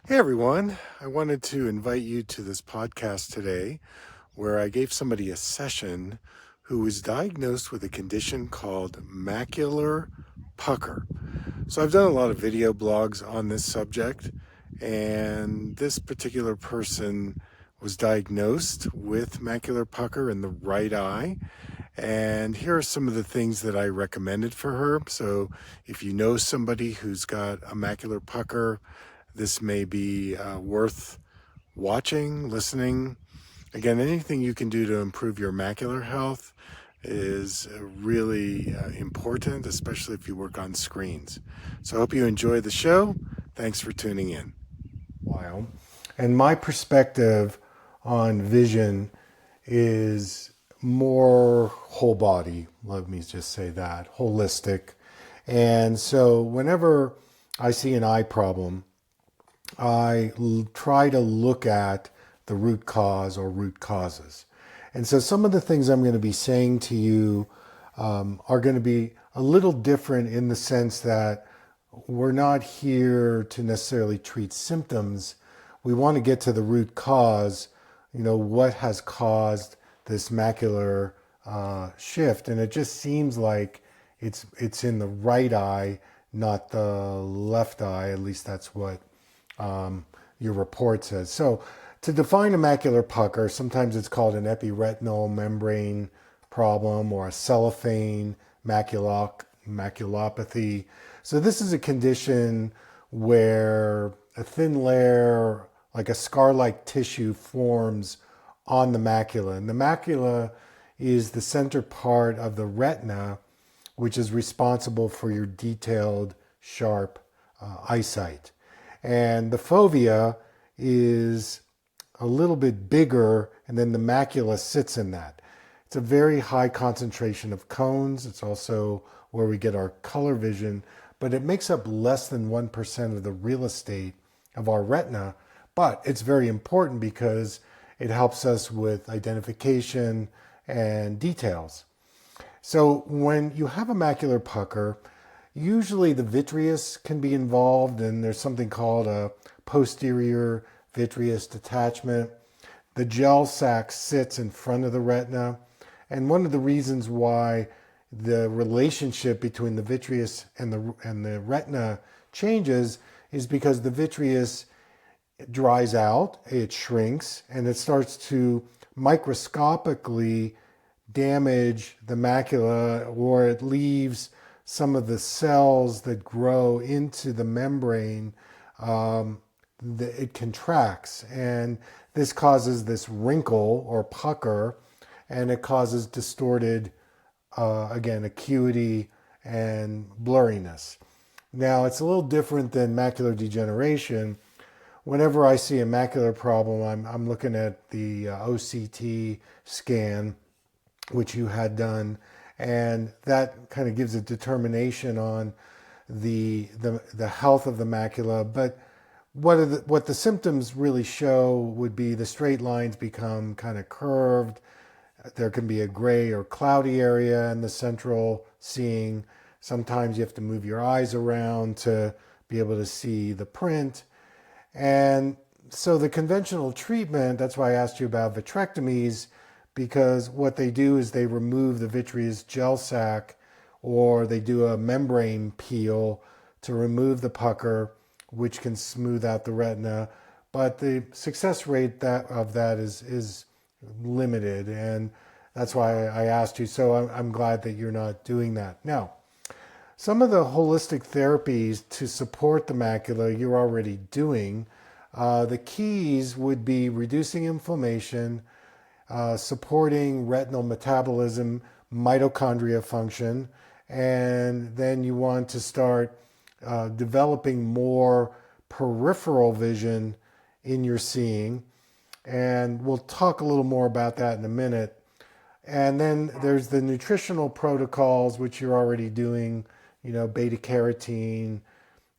Hey everyone, I wanted to invite you to this podcast today where I gave somebody a session who was diagnosed with a condition called macular pucker. So I've done a lot of video blogs on this subject, and this particular person was diagnosed with macular pucker in the right eye. And here are some of the things that I recommended for her. So if you know somebody who's got a macular pucker, this may be worth watching, listening. Again, anything you can do to improve your macular health is really important, especially if you work on screens. So I hope you enjoy the show. Thanks for tuning in. Wow. And my perspective on vision is more whole body. Let me just say that, holistic. And so whenever I see an eye problem, try to look at the root cause or root causes. And so some of the things I'm going to be saying to you are going to be a little different in the sense that we're not here to necessarily treat symptoms. We want to get to the root cause, what has caused this macular shift. And it just seems like it's in the right eye, not the left eye. At least that's what your report says. So to define a macular pucker, sometimes it's called an epiretinal membrane problem or a cellophane maculopathy. So this is a condition where a thin layer, like a scar-like tissue, forms on the macula. And the macula is the center part of the retina, which is responsible for your detailed, sharp eyesight. And the fovea is a little bit bigger, and then the macula sits in that. It's a very high concentration of cones. It's also where we get our color vision, but it makes up less than 1% of the real estate of our retina. But it's very important because it helps us with identification and details. So when you have a macular pucker, usually the vitreous can be involved, and there's something called a posterior vitreous detachment. The gel sac sits in front of the retina, and one of the reasons why the relationship between the vitreous and the retina changes is because the vitreous dries out, it shrinks, and it starts to microscopically damage the macula, or it leaves some of the cells that grow into the membrane. It contracts, and this causes this wrinkle or pucker, and it causes distorted, again, acuity and blurriness. Now, it's a little different than macular degeneration. Whenever I see a macular problem, I'm looking at the OCT scan, which you had done, and that kind of gives a determination on the health of the macula. But what the symptoms really show would be the straight lines become kind of curved. There can be a gray or cloudy area in the central seeing. Sometimes you have to move your eyes around to be able to see the print. And so the conventional treatment, that's why I asked you about vitrectomies, because what they do is they remove the vitreous gel sac, or they do a membrane peel to remove the pucker, which can smooth out the retina. But the success rate of that is limited, and that's why I asked you. So I'm glad that you're not doing that. Now, some of the holistic therapies to support the macula you're already doing. The keys would be reducing inflammation, supporting retinal metabolism, mitochondria function, and then you want to start developing more peripheral vision in your seeing. And we'll talk a little more about that in a minute. And then there's the nutritional protocols, which you're already doing, beta carotene,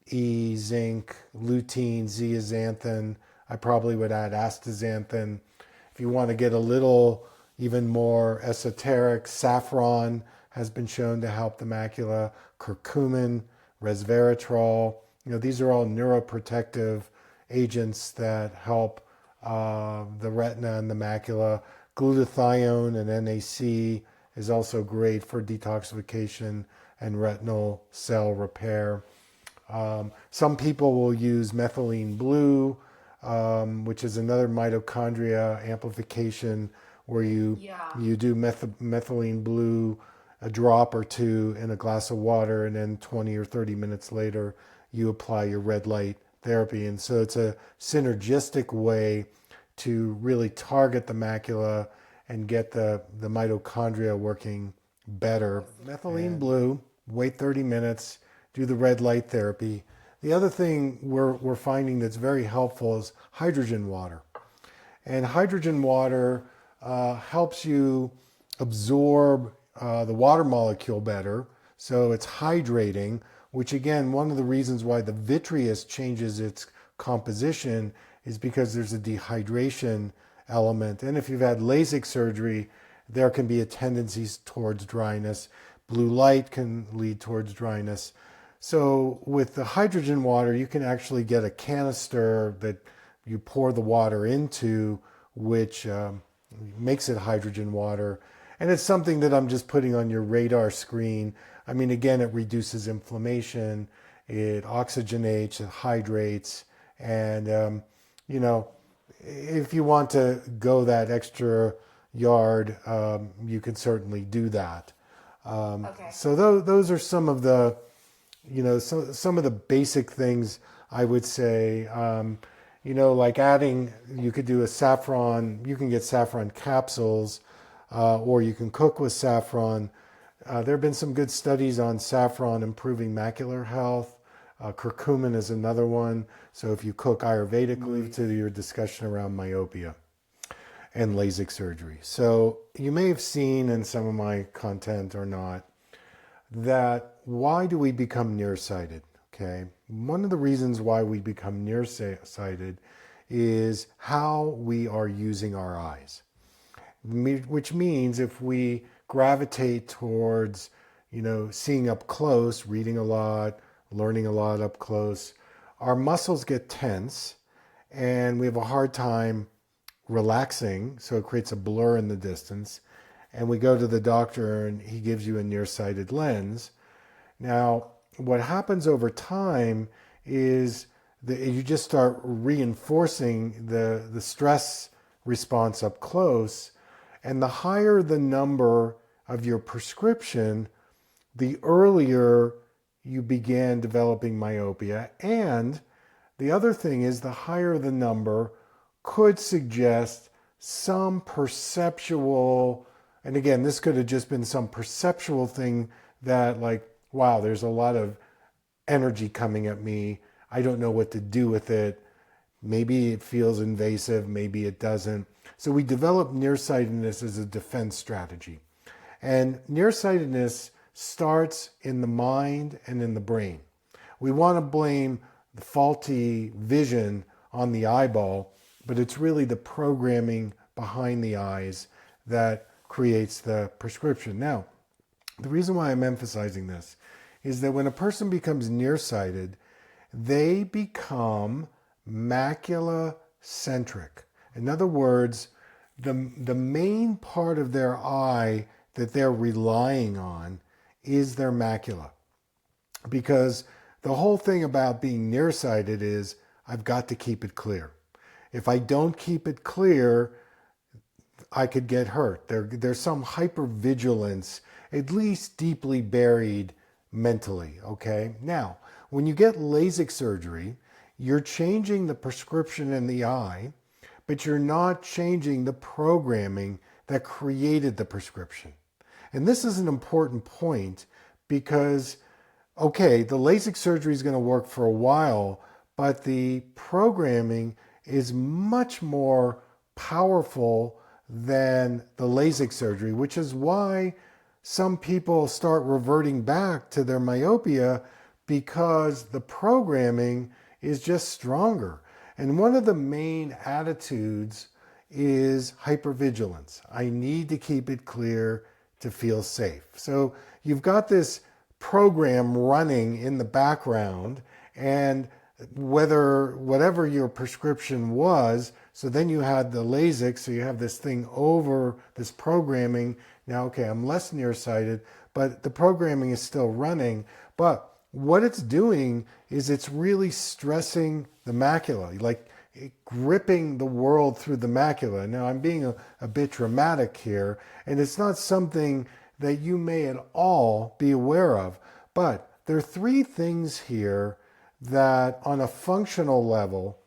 E, zinc, lutein, zeaxanthin. I probably would add astaxanthin. If you want to get a little even more esoteric, saffron has been shown to help the macula, curcumin, resveratrol. These are all neuroprotective agents that help the retina and the macula. Glutathione and NAC is also great for detoxification and retinal cell repair. Some people will use methylene blue, which is another mitochondria amplification where you do methylene blue, a drop or two in a glass of water, and then 20 or 30 minutes later you apply your red light therapy. And so it's a synergistic way to really target the macula and get the mitochondria working better. Methylene blue, wait 30 minutes, do the red light therapy. The other thing we're finding that's very helpful is hydrogen water. And hydrogen water helps you absorb the water molecule better, so it's hydrating, which again, one of the reasons why the vitreous changes its composition is because there's a dehydration element. And if you've had LASIK surgery, there can be a tendency towards dryness. Blue light can lead towards dryness. So with the hydrogen water, you can actually get a canister that you pour the water into, which makes it hydrogen water. And it's something that I'm just putting on your radar screen. I mean, again, it reduces inflammation, it oxygenates, it hydrates, and you know, if you want to go that extra yard, you can certainly do that. Okay. So those are some of the, some of the basic things I would say. Like adding, you could do a saffron. You can get saffron capsules, or you can cook with saffron. There have been some good studies on saffron improving macular health. Curcumin is another one. So if you cook Ayurvedically, to your discussion around myopia and LASIK surgery. So you may have seen in some of my content or not that why do we become nearsighted? Okay, one of the reasons why we become nearsighted is how we are using our eyes, which means if we gravitate towards, seeing up close, reading a lot, learning a lot up close, our muscles get tense and we have a hard time relaxing, so it creates a blur in the distance. And we go to the doctor and he gives you a nearsighted lens. Now, what happens over time is that you just start reinforcing the stress response up close. And the higher the number of your prescription, the earlier you began developing myopia. And the other thing is the higher the number could suggest some perceptual, and again, this could have just been some perceptual thing that like, wow, there's a lot of energy coming at me. I don't know what to do with it. Maybe it feels invasive, maybe it doesn't. So we develop nearsightedness as a defense strategy. And nearsightedness starts in the mind and in the brain. We want to blame the faulty vision on the eyeball, but it's really the programming behind the eyes that creates the prescription. Now, the reason why I'm emphasizing this is that when a person becomes nearsighted, they become macula-centric. In other words, the main part of their eye that they're relying on is their macula. Because the whole thing about being nearsighted is I've got to keep it clear. If I don't keep it clear, I could get hurt. There's some hypervigilance, at least deeply buried mentally, okay? Now, when you get LASIK surgery, you're changing the prescription in the eye, but you're not changing the programming that created the prescription. And this is an important point because, okay, the LASIK surgery is going to work for a while, but the programming is much more powerful than the LASIK surgery, which is why some people start reverting back to their myopia because the programming is just stronger. And one of the main attitudes is hypervigilance. I need to keep it clear to feel safe. So you've got this program running in the background, and whatever your prescription was. So then you had the LASIK, so you have this thing over this programming. Now, okay, I'm less nearsighted, but the programming is still running. But what it's doing is it's really stressing the macula, like gripping the world through the macula. Now, I'm being a bit dramatic here, and it's not something that you may at all be aware of. But there are three things here that on a functional level,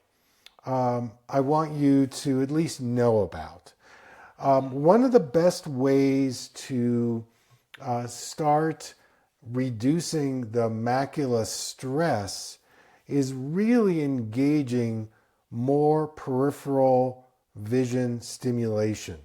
I want you to at least know about. One of the best ways to start reducing the macula stress is really engaging more peripheral vision stimulation.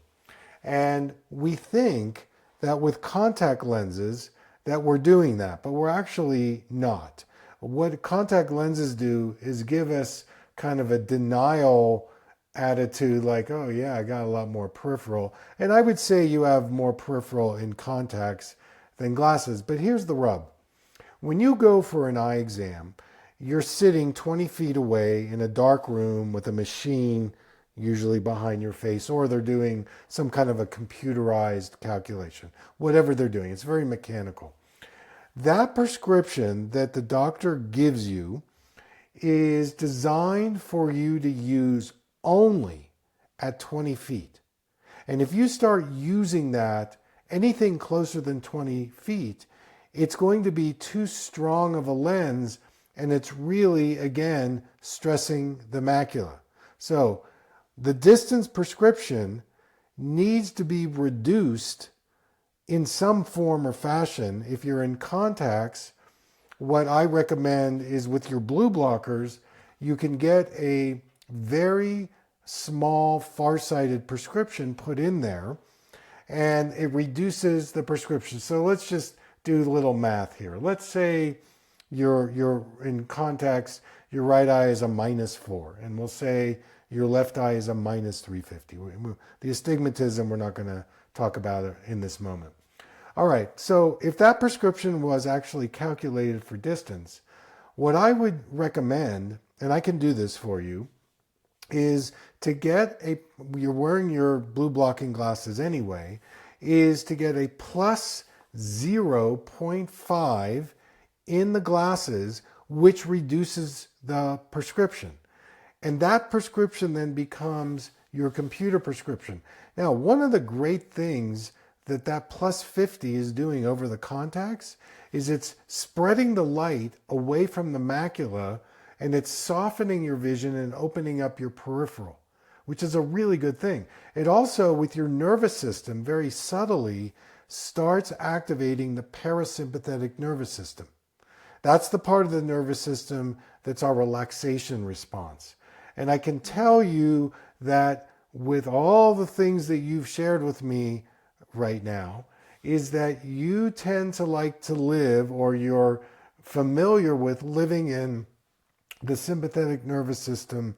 And we think that with contact lenses that we're doing that, but we're actually not. What contact lenses do is give us kind of a denial attitude, like, oh yeah, I got a lot more peripheral. And I would say you have more peripheral in contacts than glasses. But here's the rub. When you go for an eye exam, you're sitting 20 feet away in a dark room with a machine usually behind your face, or they're doing some kind of a computerized calculation. Whatever they're doing, it's very mechanical. That prescription that the doctor gives you is designed for you to use only at 20 feet. And if you start using that anything closer than 20 feet, it's going to be too strong of a lens, and it's really, again, stressing the macula. So the distance prescription needs to be reduced in some form or fashion. If you're in contacts, what I recommend is with your blue blockers, you can get a very small farsighted prescription put in there, and it reduces the prescription. So let's just do a little math here. Let's say you're in contacts, your right eye is a -4, and we'll say your left eye is a -350. The astigmatism, we're not going to talk about it in this moment. All right, so if that prescription was actually calculated for distance, what I would recommend, and I can do this for you, is to get you're wearing your blue blocking glasses anyway, is to get a plus 0.5 in the glasses, which reduces the prescription. And that prescription then becomes your computer prescription. Now, one of the great things that plus 50 is doing over the contacts is it's spreading the light away from the macula, and it's softening your vision and opening up your peripheral, which is a really good thing. It also, with your nervous system, very subtly starts activating the parasympathetic nervous system. That's the part of the nervous system that's our relaxation response. And I can tell you that with all the things that you've shared with me right now, is that you tend to like to live, or you're familiar with living in the sympathetic nervous system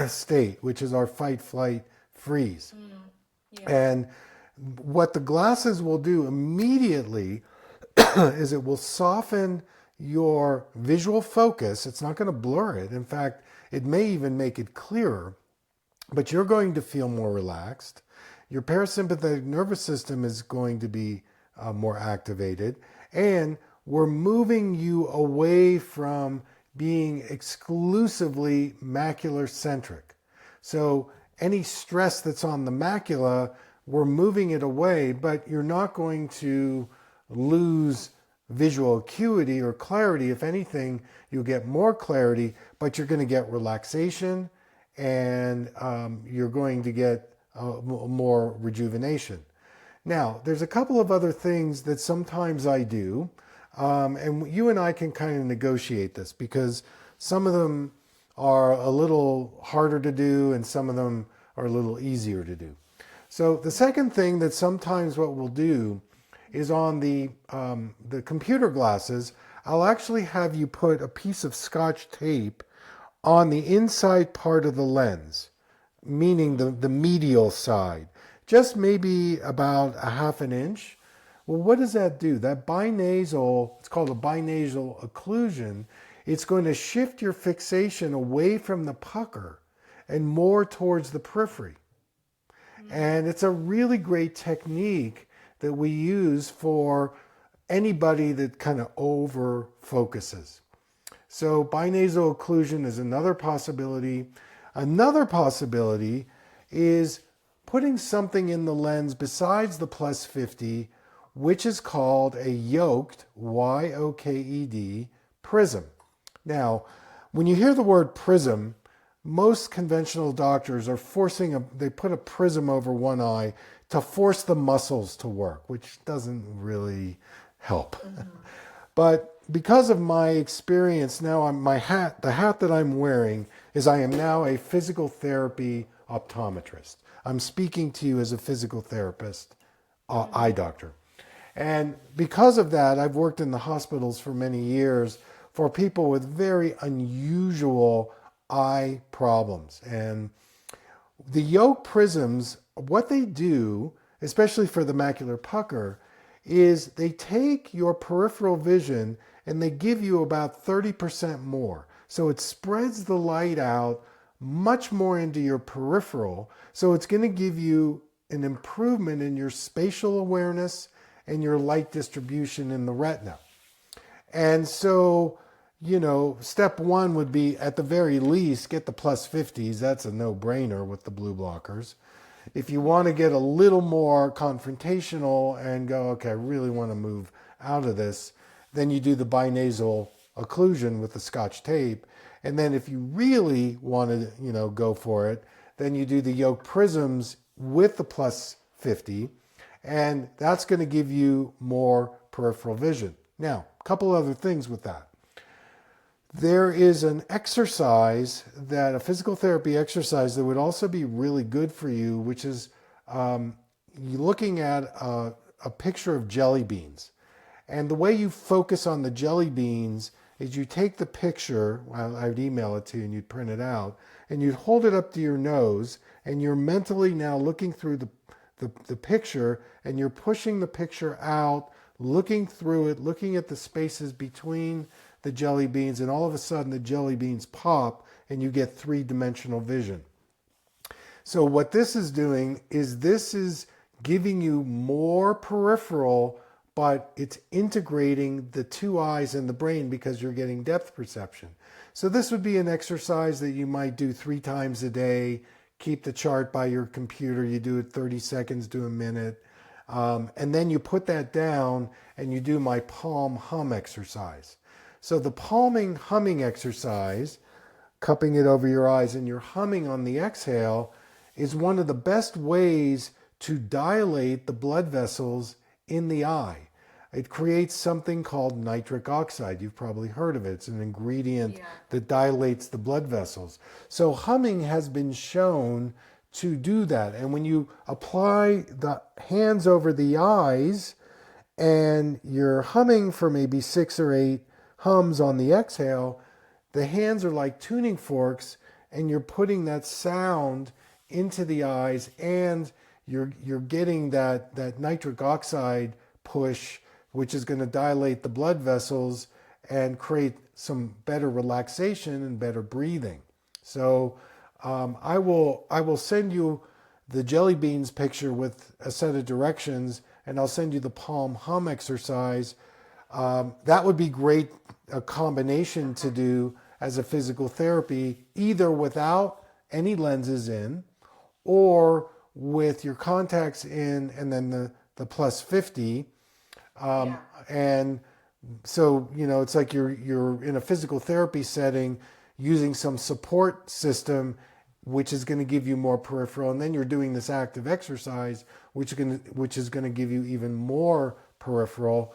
state, which is our fight, flight, freeze. Yeah. And what the glasses will do immediately is it will soften your visual focus. It's not going to blur it. In fact, it may even make it clearer, but you're going to feel more relaxed. Your parasympathetic nervous system is going to be more activated, and we're moving you away from being exclusively macular centric. So any stress that's on the macula, we're moving it away, but you're not going to lose visual acuity or clarity. If anything, you'll get more clarity, but you're going to get relaxation, and you're going to get more rejuvenation. Now, there's a couple of other things that sometimes I do, and you and I can kind of negotiate this, because some of them are a little harder to do and some of them are a little easier to do. So the second thing that sometimes what we'll do is on the computer glasses, I'll actually have you put a piece of Scotch tape on the inside part of the lens, meaning the medial side, just maybe about a ½ an inch. Well, what does that do? That binasal, it's called a binasal occlusion, it's going to shift your fixation away from the pucker and more towards the periphery. And it's a really great technique that we use for anybody that kind of over focuses. So binasal occlusion is another possibility. Another possibility is putting something in the lens besides the plus 50, which is called a yoked, Y-O-K-E-D, prism. Now, when you hear the word prism, most conventional doctors are they put a prism over one eye to force the muscles to work, which doesn't really help. But because of my experience now, the hat that I'm wearing is I am now a physical therapy optometrist. I'm speaking to you as a physical therapist, eye doctor. And because of that, I've worked in the hospitals for many years for people with very unusual eye problems. And the yoke prisms, what they do, especially for the macular pucker, is they take your peripheral vision and they give you about 30% more. So it spreads the light out much more into your peripheral. So it's going to give you an improvement in your spatial awareness and your light distribution in the retina. And so, step one would be, at the very least, get the plus 50s. That's a no-brainer with the blue blockers. If you want to get a little more confrontational and go, okay, I really want to move out of this, then you do the binasal occlusion with the Scotch tape. And then if you really want to, go for it, then you do the yoke prisms with the plus 50, and that's going to give you more peripheral vision. Now, a couple other things with that. There is an exercise, a physical therapy exercise that would also be really good for you, which is looking at a picture of jelly beans. And the way you focus on the jelly beans is you take the picture, I'd email it to you and you'd print it out, and you'd hold it up to your nose, and you're mentally now looking through the picture, and you're pushing the picture out, looking through it, looking at the spaces between the jelly beans, and all of a sudden the jelly beans pop and you get three-dimensional vision. So what this is doing is this is giving you more peripheral, but it's integrating the two eyes and the brain because you're getting depth perception. So this would be an exercise that you might do 3 times a day. Keep the chart by your computer. You do it 30 seconds to a minute. And then you put that down and you do my palm hum exercise. So the palming humming exercise, cupping it over your eyes and you're humming on the exhale, is one of the best ways to dilate the blood vessels in the eye. It creates something called nitric oxide. You've probably heard of it. It's an ingredient that dilates the blood vessels. So humming has been shown to do that. And when you apply the hands over the eyes and you're humming for maybe 6 or 8 hums on the exhale, the hands are like tuning forks and you're putting that sound into the eyes, and you're getting that nitric oxide push, which is going to dilate the blood vessels and create some better relaxation and better breathing. So I will send you the jelly beans picture with a set of directions, and I'll send you the palm hum exercise. That would be great, a combination to do as a physical therapy, either without any lenses in or with your contacts in and then the plus 50. And so, it's like you're in a physical therapy setting using some support system, which is going to give you more peripheral. And then you're doing this active exercise, which is going to give you even more peripheral.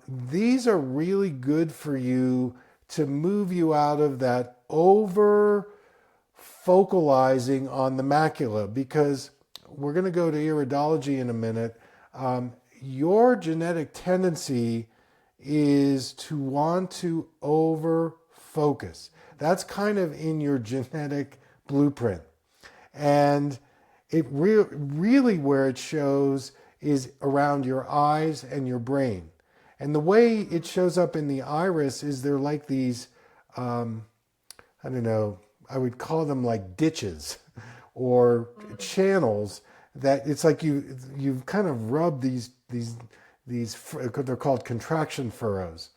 These are really good for you to move you out of that over focalizing on the macula, because we're going to go to iridology in a minute. Your genetic tendency is to want to over focus. That's kind of in your genetic blueprint. And it really where it shows is around your eyes and your brain. And the way it shows up in the iris is they're like these I don't know, I would call them like ditches or channels that it's like you've kind of rubbed these they're called contraction furrows,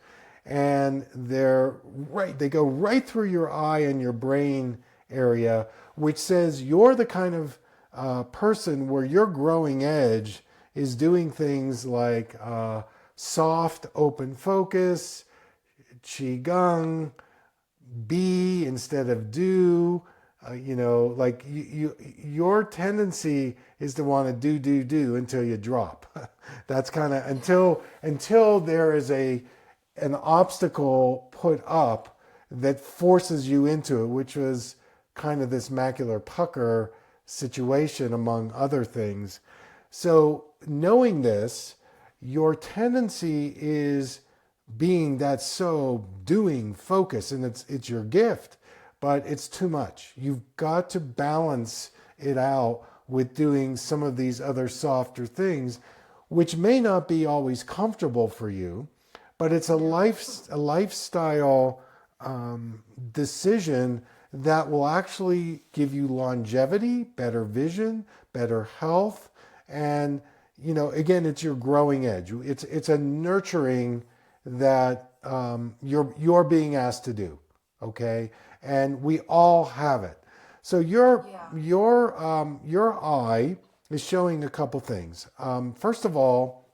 and they go right through your eye and your brain area, which says you're the kind of person where your growing edge is doing things like soft open focus, qigong, be instead of do. Like your tendency is to want to do until you drop. That's kind of until there is an obstacle put up that forces you into it, which was kind of this macular pucker situation, among other things. So knowing this, your tendency is being that so doing focus, and it's your gift, but it's too much. You've got to balance it out with doing some of these other softer things, which may not be always comfortable for you, but it's a lifestyle decision that will actually give you longevity, better vision, better health, and again, it's your growing edge. It's a nurturing that you're being asked to do, okay? And we all have it. So your eye is showing a couple things. First of all,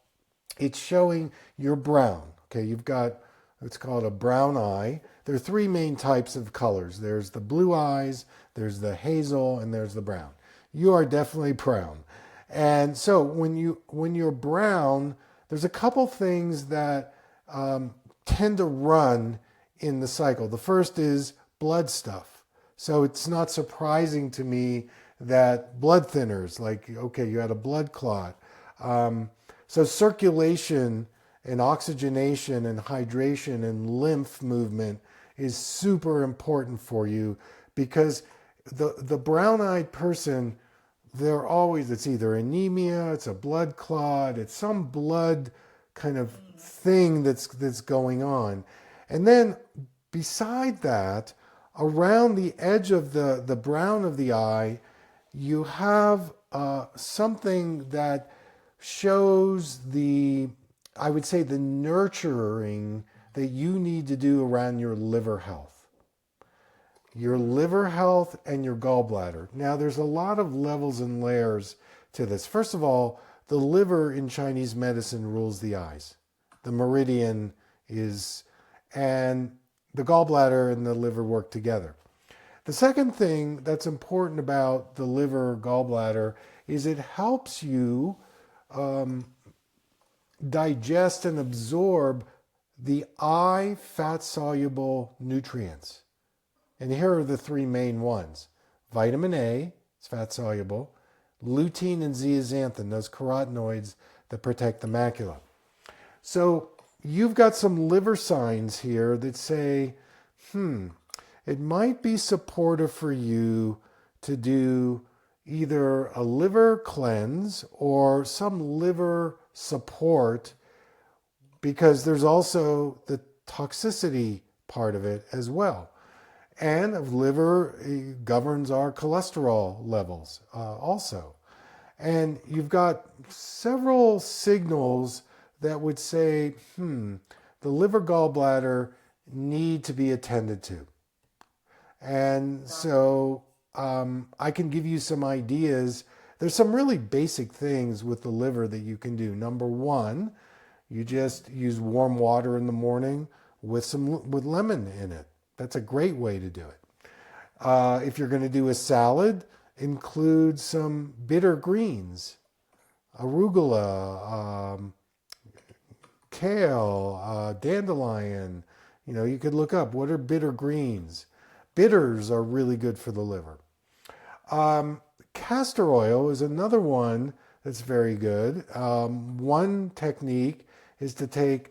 it's showing you're brown. Okay, you've got, it's called a brown eye. There are three main types of colors. There's the blue eyes, there's the hazel, and there's the brown. You are definitely brown. And so when you're brown, there's a couple things that tend to run in the cycle. The first is blood stuff. So it's not surprising to me that blood thinners, like, okay, you had a blood clot. So circulation and oxygenation and hydration and lymph movement is super important for you, because the brown-eyed person, it's either anemia, it's a blood clot, it's some blood kind of thing that's going on. And then beside that, around the edge of the brown of the eye, you have something that shows I would say the nurturing that you need to do around your liver health. Your liver health and your gallbladder. Now, there's a lot of levels and layers to this. First of all, the liver in Chinese medicine rules the eyes. The meridian and the gallbladder and the liver work together. The second thing that's important about the liver gallbladder is it helps you digest and absorb the eye fat-soluble nutrients. And here are the three main ones. Vitamin A, it's fat-soluble. Lutein and zeaxanthin, those carotenoids that protect the macula. So you've got some liver signs here that say, it might be supportive for you to do either a liver cleanse or some liver support, because there's also the toxicity part of it as well. And liver governs our cholesterol levels also. And you've got several signals that would say, the liver gallbladder need to be attended to. And so I can give you some ideas. There's some really basic things with the liver that you can do. Number one, you just use warm water in the morning with lemon in it. That's a great way to do it. If you're going to do a salad, include some bitter greens, arugula, kale, dandelion. You could look up what are bitter greens. Bitters are really good for the liver. Castor oil is another one that's very good. One technique is to take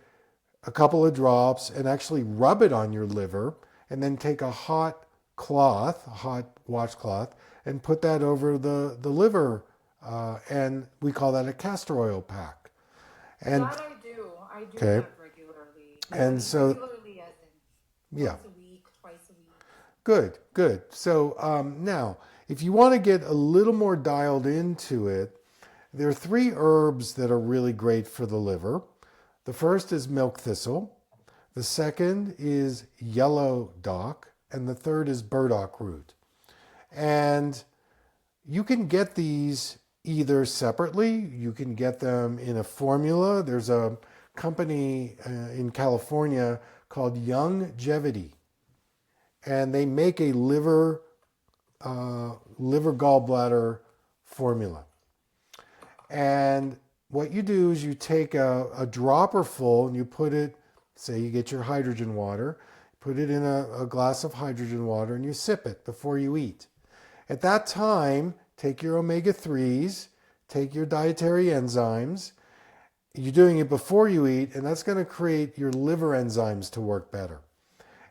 a couple of drops and actually rub it on your liver, and then take a hot washcloth, and put that over the liver, and we call that a castor oil pack. And that I do okay. that regularly. And so Regularly as in once a week, Good, good. So now, if you want to get a little more dialed into it, there are three herbs that are really great for the liver. The first is milk thistle. The second is yellow dock. And the third is burdock root. And you can get these either separately, you can get them in a formula. There's a company in California called Youngevity, and they make a liver gallbladder formula. And what you do is you take a dropper full and you put it, say you get your hydrogen water, put it in a glass of hydrogen water and you sip it before you eat. At that time, take your omega-3s, take your dietary enzymes. You're doing it before you eat, and that's going to create your liver enzymes to work better.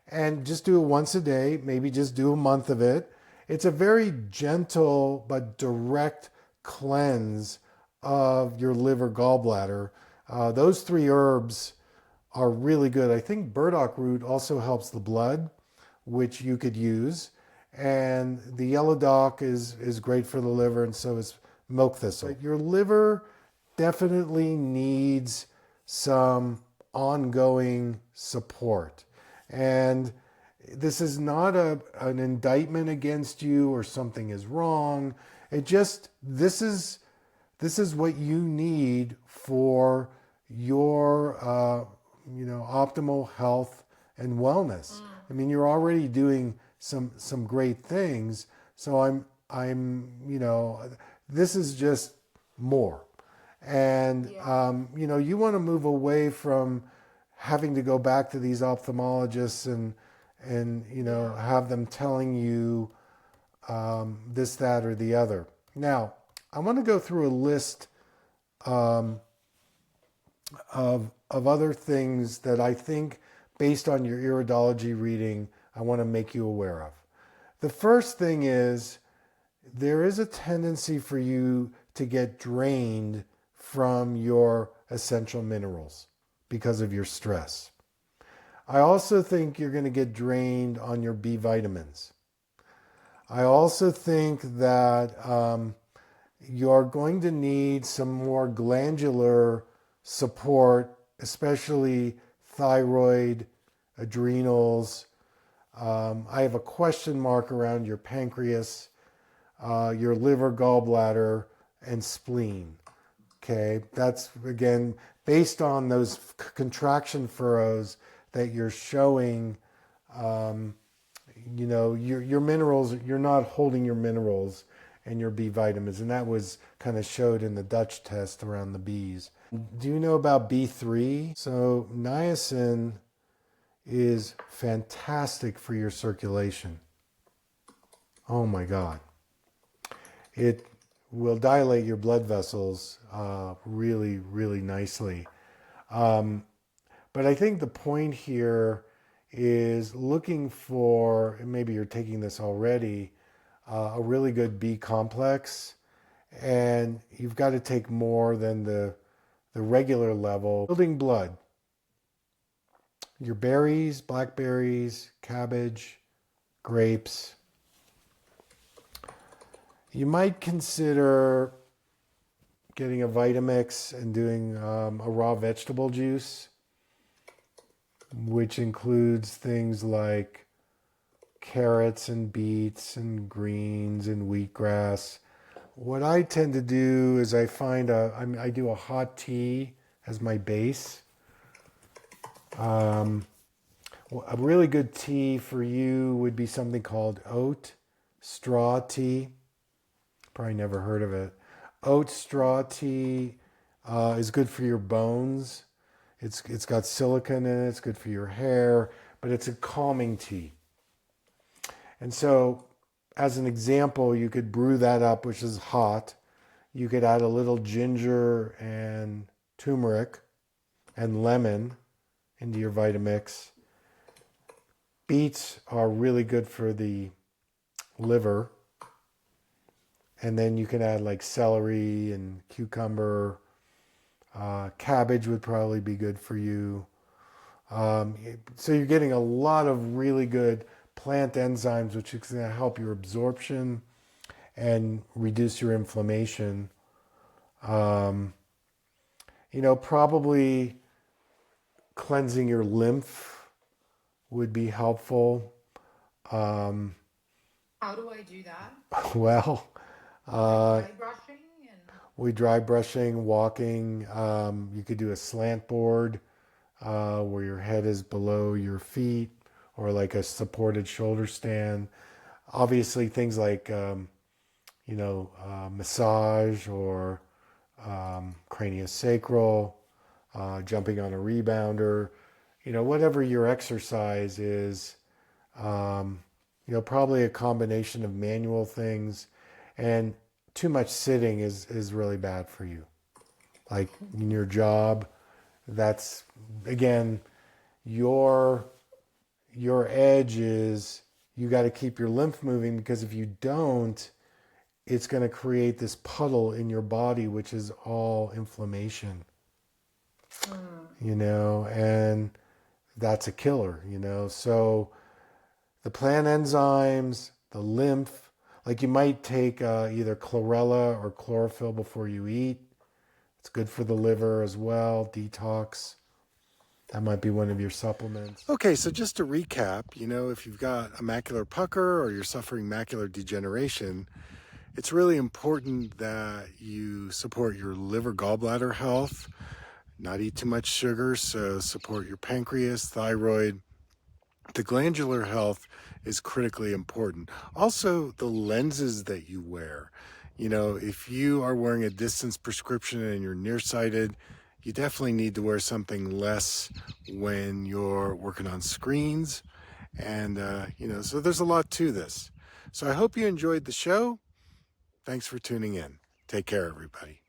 And just do it once a day, maybe just do a month of it. It's a very gentle but direct cleanse of your liver gallbladder. Those three herbs are really good. I think burdock root also helps the blood, which you could use. And the yellow dock is great for the liver, and so is milk thistle. But your liver definitely needs some ongoing support. And this is not an indictment against you or something is wrong. It just, this is what you need for your optimal health and wellness. I mean, you're already doing some great things. So this is just more. And, you want to move away from having to go back to these ophthalmologists and have them telling you this, that, or the other. Now, I want to go through a list of other things that I think, based on your iridology reading, I want to make you aware of. The first thing is there is a tendency for you to get drained from your essential minerals because of your stress. I also think you're going to get drained on your B vitamins. I also think that you're going to need some more glandular support, especially thyroid, adrenals. I have a question mark around your pancreas, your liver, gallbladder, and spleen. Okay, that's again based on those contraction furrows that you're showing. Your minerals, you're not holding your minerals and your B vitamins, and that was kind of showed in the Dutch test around the Bs. Do you know about B3? So niacin is fantastic for your circulation. Oh my God. It will dilate your blood vessels really, really nicely. But I think the point here is looking for, and maybe you're taking this already, a really good B complex. And you've got to take more than the regular level. Building blood. Your berries, blackberries, cabbage, grapes. You might consider getting a Vitamix and doing a raw vegetable juice, which includes things like carrots and beets and greens and wheatgrass. What I tend to do is I do a hot tea as my base. A really good tea for you would be something called oat straw tea. Probably never heard of it. Oat straw tea is good for your bones. It's got silicon in it. It's good for your hair, but it's a calming tea. And so, as an example, you could brew that up, which is hot. You could add a little ginger and turmeric and lemon into your Vitamix. Beets are really good for the liver. And then you can add like celery and cucumber. Cabbage would probably be good for you. So you're getting a lot of really good plant enzymes, which is going to help your absorption and reduce your inflammation. Probably cleansing your lymph would be helpful. How do I do that? Well, Dry brushing and dry brushing, walking. You could do a slant board where your head is below your feet, or like a supported shoulder stand. Obviously, things like massage or craniosacral, jumping on a rebounder, whatever your exercise is, probably a combination of manual things, and too much sitting is really bad for you. Like in your job, that's, again, your edge is you got to keep your lymph moving, because if you don't, it's going to create this puddle in your body, which is all inflammation, and that's a killer, So the plant enzymes, the lymph, like you might take either chlorella or chlorophyll before you eat. It's good for the liver as well, detox. That might be one of your supplements. Okay, so just to recap, if you've got a macular pucker or you're suffering macular degeneration, it's really important that you support your liver gallbladder health, not eat too much sugar, so support your pancreas, thyroid. The glandular health is critically important. Also, the lenses that you wear. If you are wearing a distance prescription and you're nearsighted, you definitely need to wear something less when you're working on screens. And, so there's a lot to this. So I hope you enjoyed the show. Thanks for tuning in. Take care, everybody.